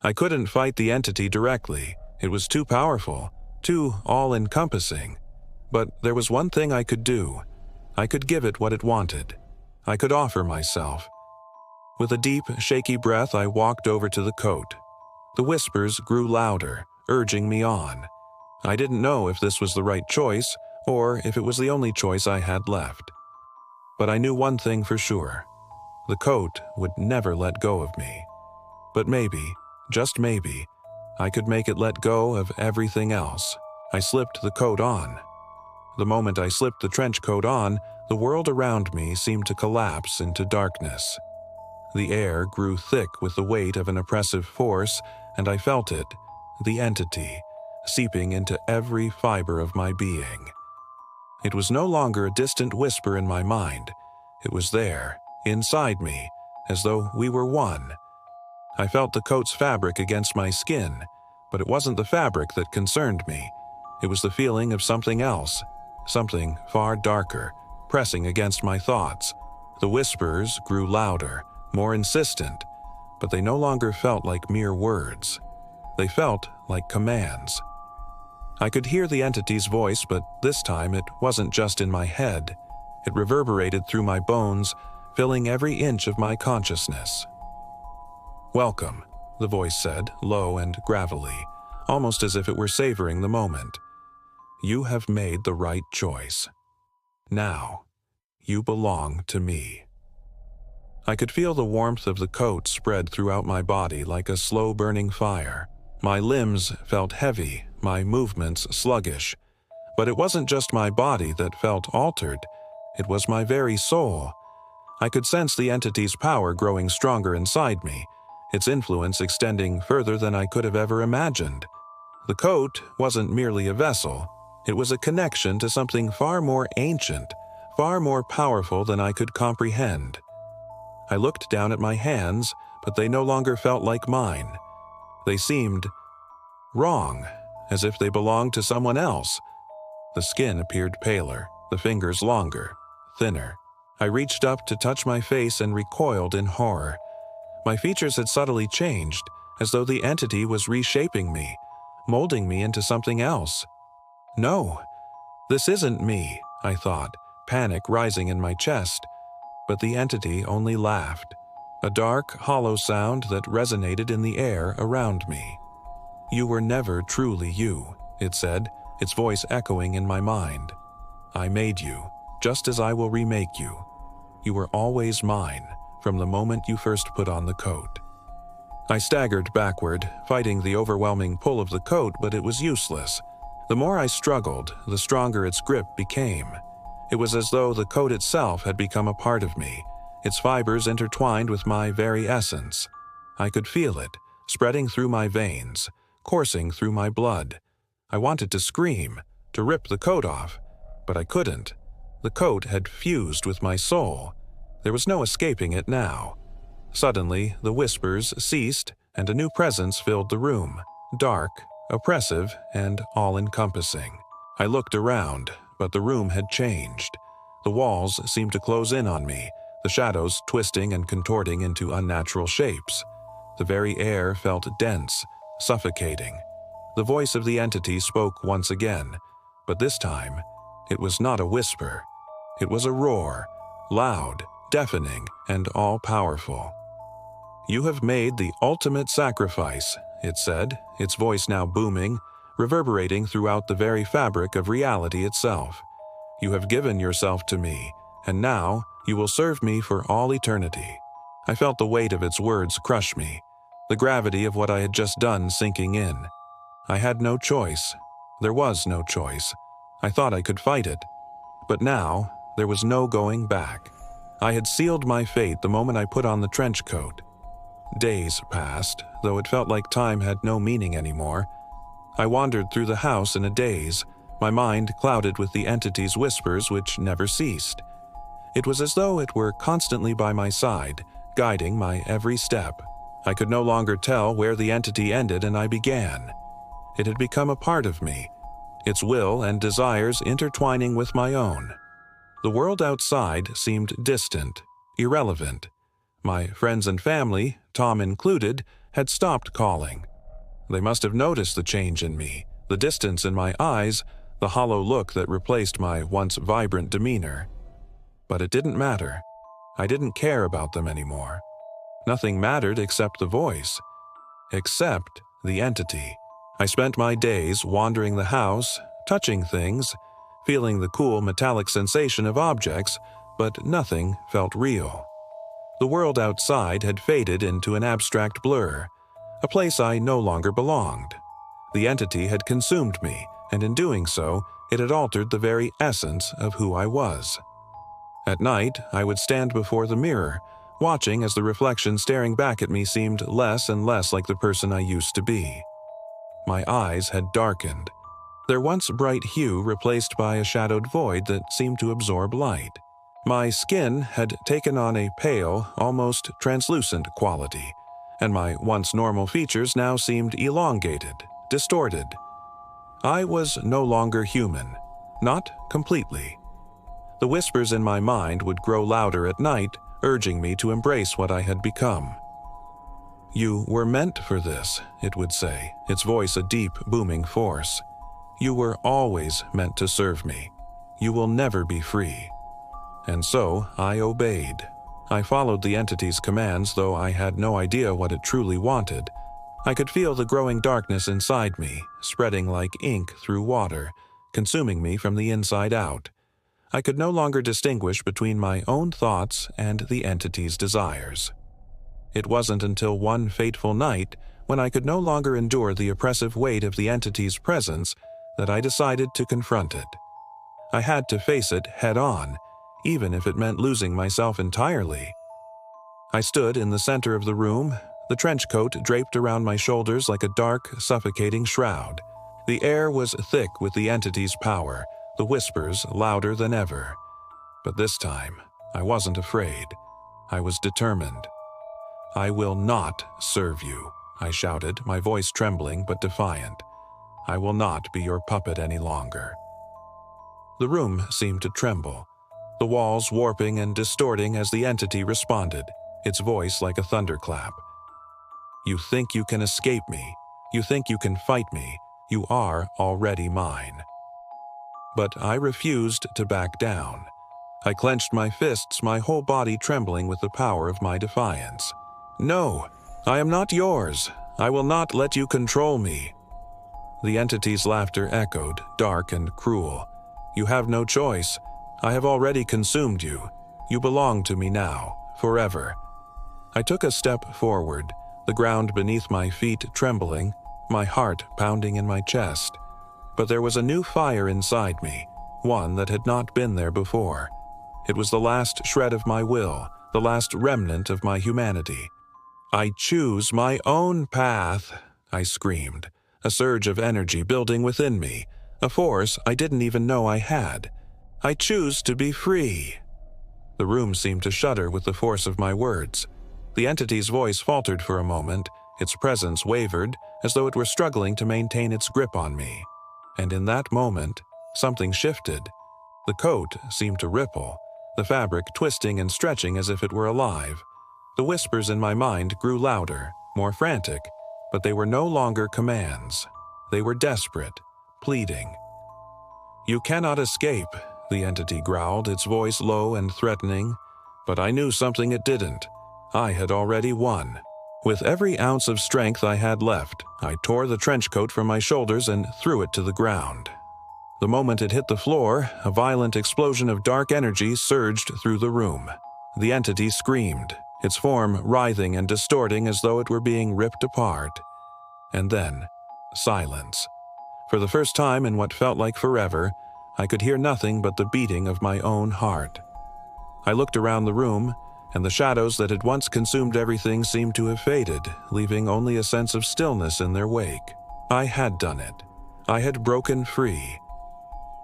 I couldn't fight the entity directly. It was too powerful, too all-encompassing. But there was one thing I could do. I could give it what it wanted. I could offer myself. With a deep, shaky breath, I walked over to the coat. The whispers grew louder, urging me on. I didn't know if this was the right choice, or if it was the only choice I had left. But I knew one thing for sure. The coat would never let go of me. But maybe, just maybe, I could make it let go of everything else. I slipped the coat on. The moment I slipped the trench coat on, the world around me seemed to collapse into darkness. The air grew thick with the weight of an oppressive force, and I felt it, the entity, seeping into every fiber of my being. It was no longer a distant whisper in my mind. It was there, inside me, as though we were one. I felt the coat's fabric against my skin, but it wasn't the fabric that concerned me. It was the feeling of something else, something far darker, pressing against my thoughts. The whispers grew louder, more insistent, but they no longer felt like mere words. They felt like commands. I could hear the entity's voice, but this time it wasn't just in my head. It reverberated through my bones, filling every inch of my consciousness. "Welcome," the voice said, low and gravelly, almost as if it were savoring the moment. "You have made the right choice. Now, you belong to me." I could feel the warmth of the coat spread throughout my body like a slow-burning fire. My limbs felt heavy, my movements sluggish. But it wasn't just my body that felt altered. It was my very soul. I could sense the entity's power growing stronger inside me, its influence extending further than I could have ever imagined. The coat wasn't merely a vessel. It was a connection to something far more ancient, far more powerful than I could comprehend. I looked down at my hands, but they no longer felt like mine. They seemed wrong, as if they belonged to someone else. The skin appeared paler, the fingers longer, thinner. I reached up to touch my face and recoiled in horror. My features had subtly changed, as though the entity was reshaping me, molding me into something else. No, this isn't me, I thought, panic rising in my chest. But the entity only laughed, a dark, hollow sound that resonated in the air around me. "You were never truly you," it said, its voice echoing in my mind. "I made you, just as I will remake you. You were always mine, from the moment you first put on the coat." I staggered backward, fighting the overwhelming pull of the coat, but it was useless. The more I struggled, the stronger its grip became. It was as though the coat itself had become a part of me, its fibers intertwined with my very essence. I could feel it, spreading through my veins, coursing through my blood. I wanted to scream, to rip the coat off, but I couldn't. The coat had fused with my soul. There was no escaping it now. Suddenly, the whispers ceased, and a new presence filled the room, dark, oppressive, and all-encompassing. I looked around, but the room had changed. The walls seemed to close in on me, the shadows twisting and contorting into unnatural shapes. The very air felt dense, suffocating. The voice of the entity spoke once again, but this time, it was not a whisper. It was a roar, loud, deafening, and all-powerful. "You have made the ultimate sacrifice," it said, its voice now booming, reverberating throughout the very fabric of reality itself. "You have given yourself to me, and now you will serve me for all eternity." I felt the weight of its words crush me, the gravity of what I had just done sinking in. I had no choice. There was no choice. I thought I could fight it. But now, there was no going back. I had sealed my fate the moment I put on the trench coat. Days passed, though it felt like time had no meaning anymore. I wandered through the house in a daze, my mind clouded with the entity's whispers which never ceased. It was as though it were constantly by my side, guiding my every step. I could no longer tell where the entity ended and I began. It had become a part of me, its will and desires intertwining with my own. The world outside seemed distant, irrelevant. My friends and family, Tom included, had stopped calling. They must have noticed the change in me, the distance in my eyes, the hollow look that replaced my once vibrant demeanor. But it didn't matter. I didn't care about them anymore. Nothing mattered except the voice. Except the entity. I spent my days wandering the house, touching things, feeling the cool metallic sensation of objects, but nothing felt real. The world outside had faded into an abstract blur, a place I no longer belonged. The entity had consumed me, and in doing so, it had altered the very essence of who I was. At night, I would stand before the mirror, watching as the reflection staring back at me seemed less and less like the person I used to be. My eyes had darkened, their once bright hue replaced by a shadowed void that seemed to absorb light. My skin had taken on a pale, almost translucent quality, and my once normal features now seemed elongated, distorted. I was no longer human, not completely. The whispers in my mind would grow louder at night, urging me to embrace what I had become. "You were meant for this," it would say, its voice a deep, booming force. "You were always meant to serve me. You will never be free." And so I obeyed. I followed the entity's commands, though I had no idea what it truly wanted. I could feel the growing darkness inside me, spreading like ink through water, consuming me from the inside out. I could no longer distinguish between my own thoughts and the entity's desires. It wasn't until one fateful night, when I could no longer endure the oppressive weight of the entity's presence, that I decided to confront it. I had to face it head-on, even if it meant losing myself entirely. I stood in the center of the room, the trench coat draped around my shoulders like a dark, suffocating shroud. The air was thick with the entity's power, the whispers louder than ever. But this time, I wasn't afraid. I was determined. "I will not serve you," I shouted, my voice trembling but defiant. "I will not be your puppet any longer." The room seemed to tremble, the walls warping and distorting as the entity responded, its voice like a thunderclap. "You think you can escape me. You think you can fight me. You are already mine." But I refused to back down. I clenched my fists, my whole body trembling with the power of my defiance. "No, I am not yours. I will not let you control me." The entity's laughter echoed, dark and cruel. "You have no choice. I have already consumed you. You belong to me now, forever." I took a step forward, the ground beneath my feet trembling, my heart pounding in my chest. But there was a new fire inside me, one that had not been there before. It was the last shred of my will, the last remnant of my humanity. "I choose my own path," I screamed, a surge of energy building within me, a force I didn't even know I had. "I choose to be free." The room seemed to shudder with the force of my words. The entity's voice faltered for a moment, its presence wavered, as though it were struggling to maintain its grip on me. And in that moment, something shifted. The coat seemed to ripple, the fabric twisting and stretching as if it were alive. The whispers in my mind grew louder, more frantic, but they were no longer commands. They were desperate, pleading. "You cannot escape," the entity growled, its voice low and threatening. But I knew something it didn't. I had already won. With every ounce of strength I had left, I tore the trench coat from my shoulders and threw it to the ground. The moment it hit the floor, a violent explosion of dark energy surged through the room. The entity screamed, its form writhing and distorting as though it were being ripped apart. And then, silence. For the first time in what felt like forever, I could hear nothing but the beating of my own heart. I looked around the room, and the shadows that had once consumed everything seemed to have faded, leaving only a sense of stillness in their wake. I had done it. I had broken free.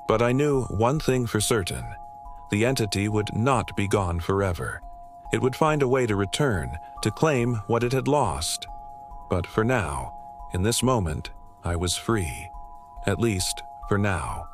But I knew one thing for certain. The entity would not be gone forever. It would find a way to return, to claim what it had lost. But for now, in this moment, I was free. At least, for now.